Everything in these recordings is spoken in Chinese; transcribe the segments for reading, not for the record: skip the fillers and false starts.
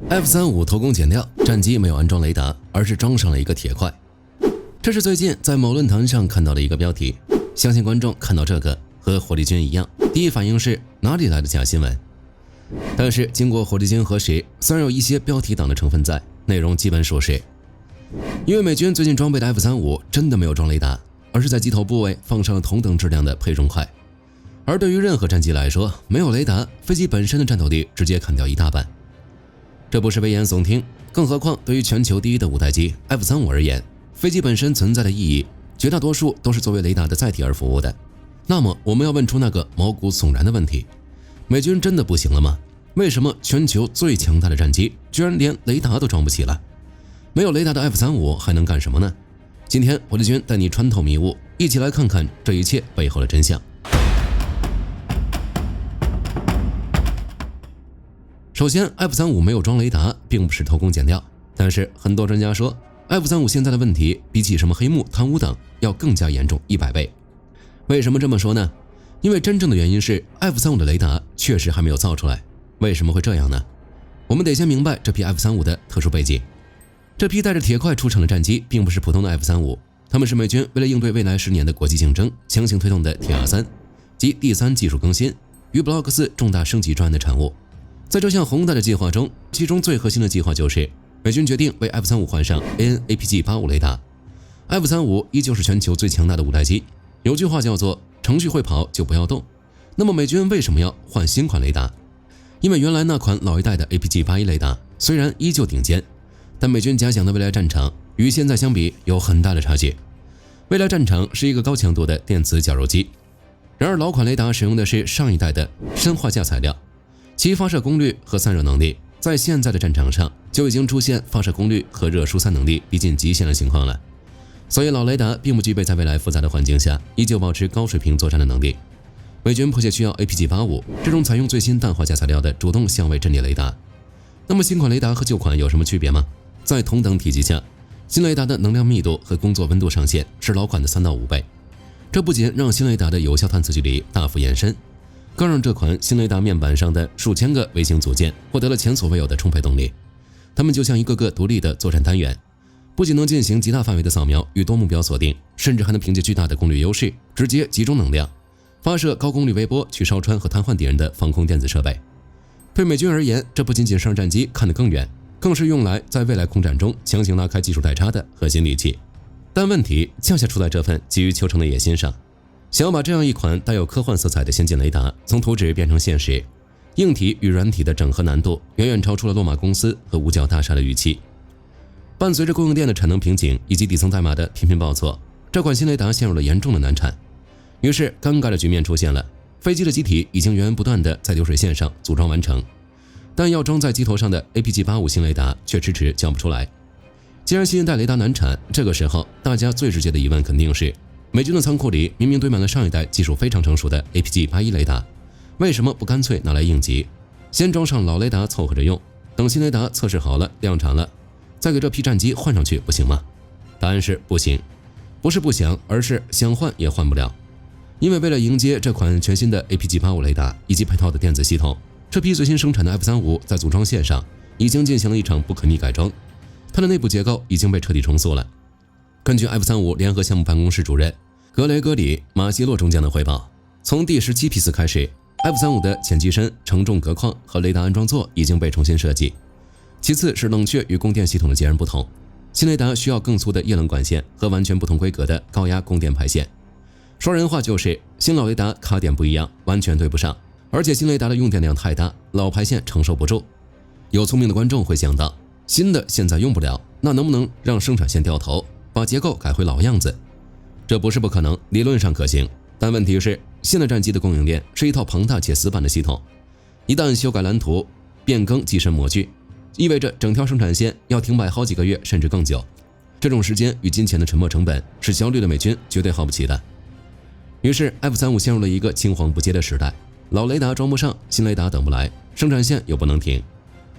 F-35偷工減料，戰機沒有安裝雷達，而是裝上了一個鐵塊。這是最近在某論壇上看到的一個標題，相信觀眾看到這個和火力軍一樣，第一反應是哪裡來的假新聞？但是經過火力軍核實，雖然有一些標題黨的成分在，內容基本屬實。因為美軍最近裝備的 F-35真的沒有裝雷達，而是在機頭部位放上了同等質量的配重塊。而對於任何戰機來說，沒有雷達，飛機本身的戰鬥力直接砍掉一大半。這不是危言聳聽，更何況對於全球第一的五代機 F-35而言，飛機本身存在的意義，絕大多數都是作為雷達的載體而服務的。那麼我們要問出那個毛骨悚然的問題：美軍真的不行了嗎？為什麼全球最強大的戰機居然連雷達都裝不起了？沒有雷達的 F-35還能幹什麼呢？今天火力軍帶你穿透迷霧，一起來看看這一切背後的真相。首先 F-35沒有裝雷達並不是偷工減料，但是很多專家說 F-35現在的問題比起什麼黑幕、貪污等要更加嚴重100倍。為什麼這麼說呢？因為真正的原因是 F-35的雷達確實還沒有造出來。為什麼會這樣呢？我們得先明白這批 F-35的特殊背景。這批帶着鐵塊出廠的戰機並不是普通的 F-35， 他們是美軍為了應對未來10年的國際競爭強行推動的鐵 R3及第3技術更新與 Block 4重大升級專案的產物。在這項宏大的計劃中，其中最核心的計劃就是美軍決定為 F-35換上 AN/APG-85雷達。F-35依舊是全球最強大的五代機，有句話叫做程序會跑就不要動。那麼美軍為什麼要換新款雷達？因為原來那款老一代的 APG-81雷達雖然依舊頂尖，但美軍假想的未來戰場與現在相比有很大的差距。未來戰場是一個高強度的電磁绞肉機，然而老款雷達使用的是上一代的砷化鎵材料，其發射功率和散热能力在現在的戰場上就已經出現发射功率和熱疏散能力逼近極限的情況了。所以老雷達並不具備在未來複雜的環境下依舊保持高水平作戰的能力。美軍迫切需要 APG-85這種採用最新氮化鎵材料的主動相位陣列雷達。那麼新款雷達和舊款有什麼區別嗎？在同等體積下，新雷達的能量密度和工作溫度上限是老款的3到5倍。這不僅讓新雷達的有效探测距離大幅延伸，更讓這款新雷達面板上的數千個微型組件獲得了前所未有的充沛動力。它們就像一個个獨立的作戰單元，不僅能進行極大範圍的掃描與多目標鎖定，甚至還能憑借巨大的功率優勢直接集中能量，發射高功率微波去燒穿和癱瘓敵人的防空電子設備。對美軍而言，這不僅僅是讓戰機看得更遠，更是用來在未來空戰中強行拉開技術代差的核心利器。但問題恰恰出在這份急於求成的野心上。想要把這樣一款帶有科幻色彩的先進雷達從圖紙變成現實，硬體與軟體的整合難度遠遠超出了洛馬公司和五角大廈的預期。伴隨着供應鏈的產能瓶頸以及底層代碼的頻頻報錯，這款新雷達陷入了嚴重的難產。於是尷尬的局面出現了，飛機的機體已經源源不斷地在流水線上組裝完成，但要裝在機頭上的 APG-85新雷達卻遲遲交不出來。既然新一代雷達難產，這個時候大家最直接的疑問肯定是，美軍的倉庫裡明明堆滿了上一代技術非常成熟的 APG-81雷達，為什麼不乾脆拿來應急，先裝上老雷達湊合着用，等新雷達測試好了量產了，再給這批戰機換上去不行嗎？答案是不行，不是不想，而是想換也換不了。因為為了迎接這款全新的 APG-85雷達以及配套的電子系統，這批最新生產的 F-35在組裝線上已經進行了一場不可逆改裝，它的內部結構已經被徹底重塑了。根據 F-35聯合項目辦公室主任格雷戈里·馬西洛中將的匯報，從第17批次開始 ，F-35的前機身、承重隔框和雷達安裝座已經被重新設計。其次是冷卻與供電系統的截然不同，新雷達需要更粗的液冷管線和完全不同規格的高壓供電排線。說人話就是新老雷達卡點不一樣，完全對不上，而且新雷達的用電量太大，老排線承受不住。有聰明的觀眾會想到，新的現在用不了，那能不能讓生產線掉頭，把結構改回老樣子？這不是不可能，理論上可行，但問題是現在戰機的供應鏈是一套龐大且死板的系統，一旦修改藍圖、變更機身模具，意味着整條生產線要停擺好幾個月甚至更久。這種時間與金錢的沉沒成本是焦慮的美軍絕對耗不起的。於是 F-35陷入了一個青黃不接的時代，老雷達裝不上，新雷達等不來，生產線又不能停，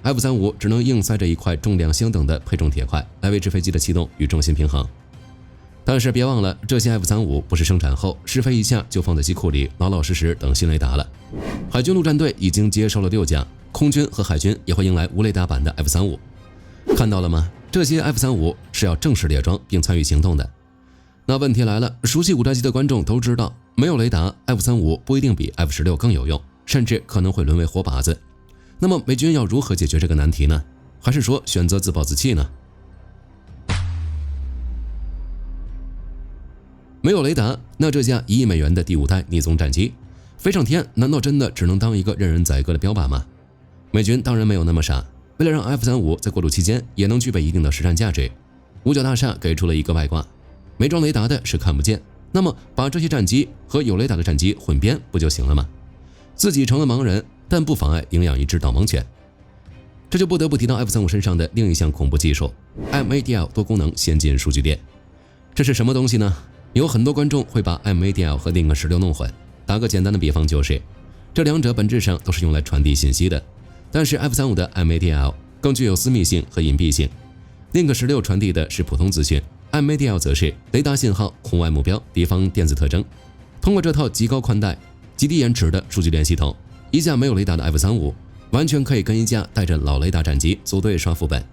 F-35只能硬塞着一塊重量相等的配重鐵塊來維持飛機的氣動與重心平衡。但是別忘了，這些 F-35不是生產後試飛一下就放在機庫裡老老實實等新雷達了。海軍陸戰隊已經接收了6架，空軍和海軍也會迎來無雷達版的 F-35。看到了嗎？這些 F-35是要正式列裝並參與行動的。那問題來了，熟悉五代機的觀眾都知道，沒有雷達 F-35不一定比 F-16更有用，甚至可能會淪為活靶子。那麼美軍要如何解決這個難題呢？還是說選擇自暴自棄呢？沒有雷達，那這架1億美元的第5代逆蹤戰機飛上天，難道真的只能當一個任人宰割的標靶嗎？美軍當然沒有那麼傻，為了讓 F-35在過渡期間也能具備一定的實戰價值，五角大廈給出了一個外掛：沒裝雷達的是看不見，那麼把這些戰機和有雷達的戰機混編不就行了嗎？自己成了盲人，但不妨礙領養一只導盲犬。這就不得不提到 F-35身上的另一項恐怖技術 MADL 多功能先进数据鏈。這是什麼東西呢？有很多觀眾會把 MADL 和 Link-16弄混。打個簡單的比方，就是這兩者本質上都是用來傳遞信息的，但是 F-35的 MADL 更具有私密性和隱蔽性。Link-16傳遞的是普通資訊， MADL 則是雷達信號、紅外目標、敵方電子特徵。通過這套極高寬帶、極低延遲的數據鏈系統，一架沒有雷達的 F-35完全可以跟一架帶着老雷達戰機組隊刷副本，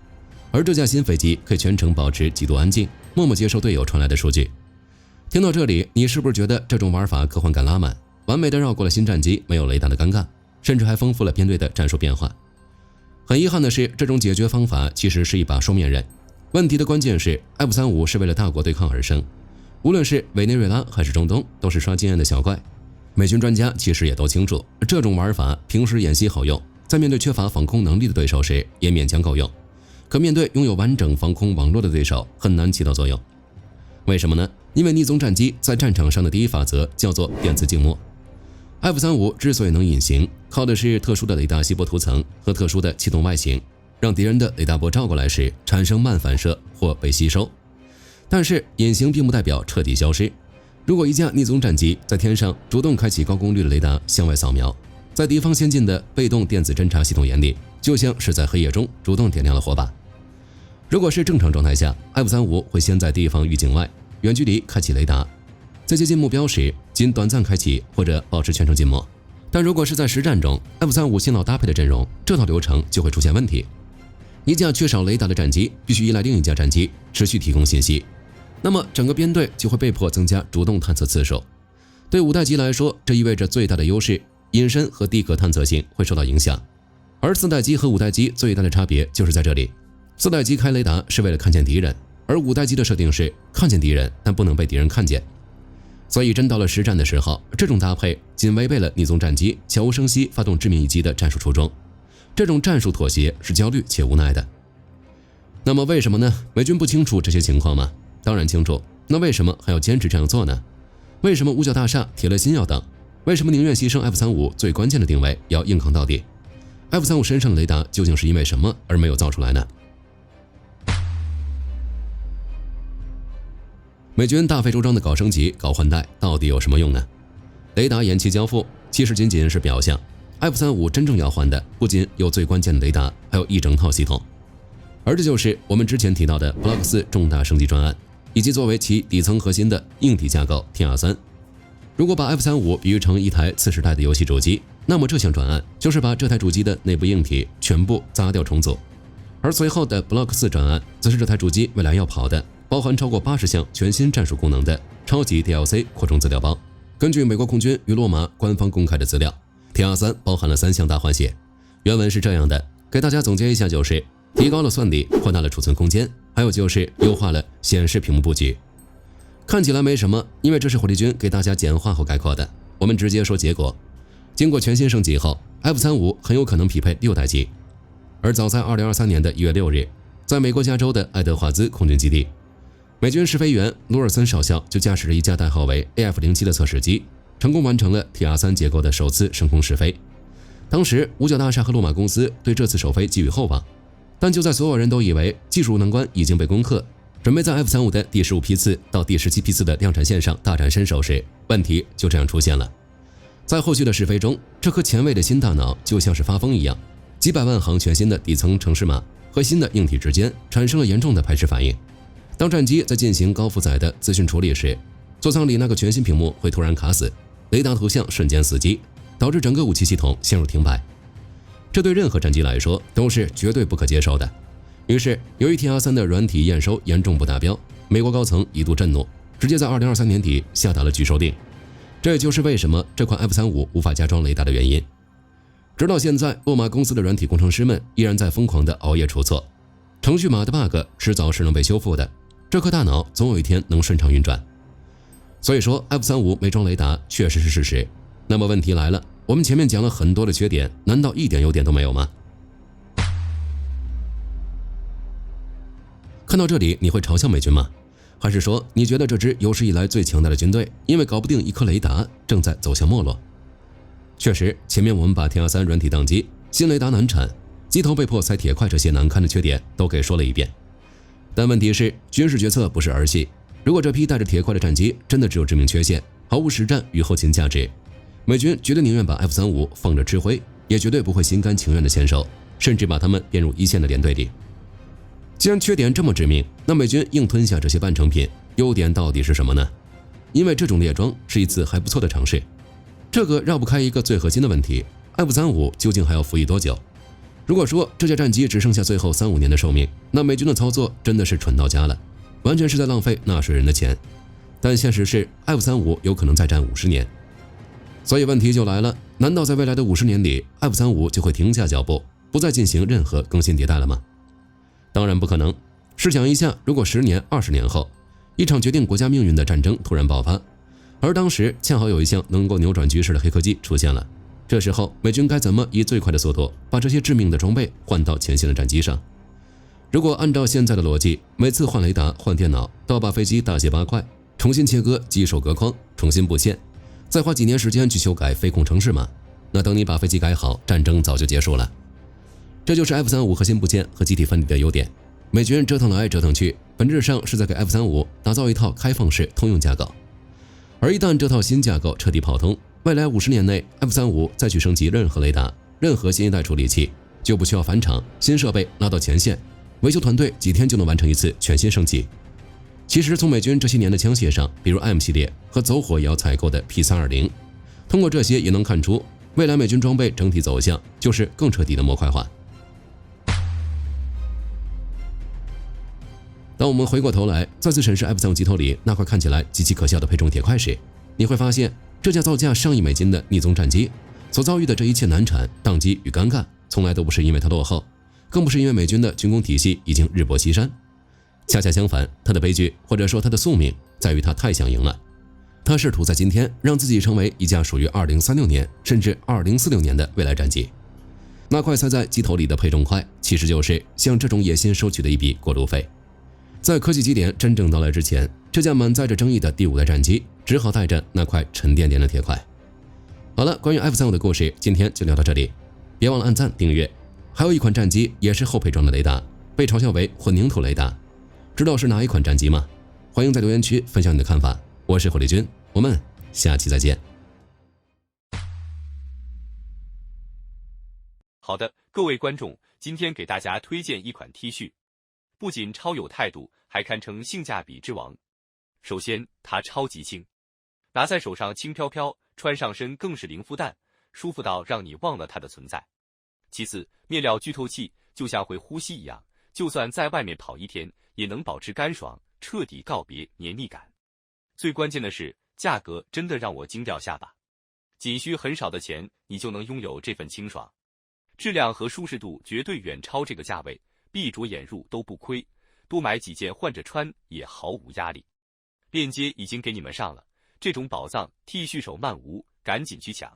而這架新飛機可以全程保持極度安靜，默默接收隊友傳來的數據。聽到這裡，你是不是覺得這種玩法科幻感拉滿，完美的繞過了新戰機沒有雷達的尷尬，甚至還豐富了編隊的戰術變化？很遺憾的是，這種解決方法其實是一把雙面刃。問題的關鍵是 F-35是為了大國對抗而生，無論是委內瑞拉還是中東，都是刷經驗的小怪。美軍專家其實也都清楚，這種玩法平時演習好用，在面对缺乏防空能力的對手時也勉強夠用，可面對擁有完整防空網絡的对手很難起到作用。為什麼呢？因為逆蹤戰機在戰場上的第一法則叫做電磁靜默。F-35之所以能隱形，靠的是特殊的雷達吸波塗層和特殊的氣动外形，讓敵人的雷達波照過來時產生慢反射或被吸收。但是隱形並不代表徹底消失。如果一架逆蹤戰機在天上主動開啟高功率的雷達向外掃描，在敵方先進的被動電子偵察系統眼裡，就像是在黑夜中主動點亮了火把。如果是正常狀態下， F-35會先在敌方預警外遠距離開啟雷達，在接近目標時僅短暫開啟或者保持全程靜默。但如果是在實戰中， F-35新老搭配的陣容，這套流程就會出現問題。一架缺少雷達的戰機必須依賴另一架戰機持續提供信息，那麼整個編隊就會被迫增加主動探測次數。對五代機來說，這意味着最大的優勢隱身和地壳探測性會受到影響，而四代機和五代機最大的差別就是在這裡。四代機開雷達是為了看見敵人，而五代機的設定是看見敵人，但不能被敌人看見。所以真到了實戰的时候，這種搭配僅違背了逆蹤戰機悄無聲息發動致命一擊的戰術初衷。這種戰術妥協是焦慮且無奈的。那麼為什麼呢？美軍不清楚這些情況嗎？當然清楚。那為什麼還要堅持這樣做呢？為什麼五角大廈鐵了心要等？為什麼寧願犧牲 F-35最關鍵的定位要硬扛到底？ F-35身上的雷達究竟是因為什麼而沒有造出來呢？美軍大費周章的搞升級、搞换代，到底有什麼用呢？雷達延期交付其實僅僅是表象。F-35真正要換的不僅有最關鍵的雷達，還有一整套系統。而這就是我們之前提到的 Block 4重大升級專案，以及作為其底層核心的硬体架構 TR3。如果把 F-35比喻成一台次世代的游戲主機，那麼這項專案就是把這台主機的內部硬体全部砸掉重組。而隨後的 Block 4專案，則是這台主機未來要跑的包含超過80項全新戰術功能的超級 DLC 擴充資料包。根據美國空軍與洛馬官方公開的資料， TR3 包含了3項大換血。原文是這樣的，給大家總結一下，就是提高了算力，擴大了儲存空間，還有就是優化了顯示屏幕布局。看起來沒什麼，因为這是火力軍給大家簡化後概括的。我們直接說結果，經過全新升級後， F-35很有可能匹配6代機。而早在2023年的1月6日，在美國加州的愛德華茲空軍基地，美軍試飛員羅爾森少校就駕駛着一架代號為 AF-07 的測試機，成功完成了 TR3 結構的首次升空試飛。當時五角大廈和洛馬公司對這次首飛寄予厚望，但就在所有人都以為技術難關已經被攻克，準備在 F-35的第15批次到第17批次的量產線上大展身手時，問題就這樣出現了。在後續的試飛中，這顆前衛的新大腦就像是發瘋一樣，幾百萬行全新的底層程式碼和新的硬體之間產生了嚴重的排斥反應。當戰機在進行高負載的資訊處理時，座艙裡那個全新屏幕會突然卡死，雷達圖像瞬間死機，導致整個武器系統陷入停擺。這對任何戰機來說都是絕對不可接受的。於是，由於 TR3 的軟體驗收嚴重不達標，美國高層一度震怒，直接在2023年底下達了拒收令。這也就是為什麼這款 F-35無法加裝雷達的原因。直到現在，洛馬公司的軟體工程師們依然在瘋狂地熬夜出錯，程序碼的 bug 遲早是能被修復的，這顆大腦總有一天能順暢運轉。所以說 F-35沒裝雷達確實是事實。那麼問題來了，我們前面講了很多的缺點，難道一點優點都沒有嗎？看到這裡，你會嘲笑美軍嗎？還是說你覺得這支有史以來最強大的軍隊，因為搞不定一顆雷達，正在走向沒落？確實，前面我們把 TR3 軟體宕機、新雷達難產、機頭被迫塞鐵塊這些難堪的缺點都給說了一遍。但問題是，軍事決策不是兒戲。如果這批帶着鐵塊的戰機真的只有致命缺陷，毫無實戰與後勤價值，美軍絕對寧願把 F-35放着吃灰，也絕對不會心甘情願的牽手，甚至把他們編入一線的連隊裡。既然缺點這麼致命，那美軍硬吞下這些半成品，優點到底是什麼呢？因為這種列裝是一次還不錯的嘗試。這個繞不開一個最核心的問題 ：F-35究竟還要服役多久？如果說這架戰機只剩下最後3-5年的壽命，那美軍的操作真的是蠢到家了，完全是在浪費納稅人的錢。但現實是 F-35有可能再戰50年，所以問題就來了：難道在未來的50年裡 ，F-35就會停下腳步，不再進行任何更新迭代了嗎？當然不可能。試想一下，如果10年、20年後，一場決定國家命運的戰爭突然爆發，而當時恰好有一項能夠扭轉局勢的黑科技出現了，這時候美軍該怎麼以最快的速度把這些致命的装備換到前線的戰機上？如果按照現在的邏輯，每次換雷達、換電腦都要把飛機大卸8塊，重新切割机首隔框，重新布線，再花幾年時间去修改飞控程式嘛，那等你把飞機改好，戰爭早就結束了。這就是 F-35核心部件和机体分離的優點。美軍折騰來折騰去，本質上是在給 F-35打造一套開放式通用架構。而一旦這套新架構徹底跑通，未來50年內 F-35再去升級任何雷達、任何新一代處理器，就不需要返厂，新設備拉到前線，維修團隊幾天就能完成一次全新升級。其實從美軍這些年的槍械上，比如 M 系列和走火也要採購的 P320，通過這些也能看出，未來美軍裝備整體走向就是更徹底的模塊化。當我們回過頭來再次審視 F-35機頭裡那塊看起來極其可笑的配重鐵塊時，你會發現，這架造價上億美金的逆宗戰機所遭遇的這一切難產、宕機與尷尬，從來都不是因為它落後，更不是因為美軍的軍工體系已經日薄西山。恰恰相反，它的悲劇或者說它的宿命在於它太想贏了。它試圖在今天讓自己成為一架屬於2036年甚至2046年的未來戰機。那塊塞在機頭裡的配重塊，其實就是向這種野心收取的一筆過路費。在科技基點真正到來之前，這架滿載着爭議的第5代戰機只好帶着那塊沉甸甸的鐵塊。好了，關於 F-35的故事今天就聊到這裡，別忘了按讚訂閱。還有一款戰機也是後配裝的雷達，被嘲笑為混凝土雷達，知道是哪一款戰機嗎？歡迎在留言區分享你的看法。我是火力軍，我們下期再見。好的，各位觀眾，今天給大家推薦一款 T 恤。不僅超有態度，還堪稱性價比之王。首先，它超級輕，拿在手上輕飄飄，穿上身更是零負擔，舒服到讓你忘了它的存在。其次，面料具透氣，就像會呼吸一樣，就算在外面跑1天，也能保持乾爽，徹底告別黏膩感。最關鍵的是，價格真的讓我驚掉下巴，僅需很少的錢，你就能擁有這份清爽。質量和舒適度絕對遠超這個價位。閉着眼入都不虧，多買幾件換着穿也毫無壓力。鏈接已經給你們上了，這種寶藏 T 恤手慢無，趕緊去搶。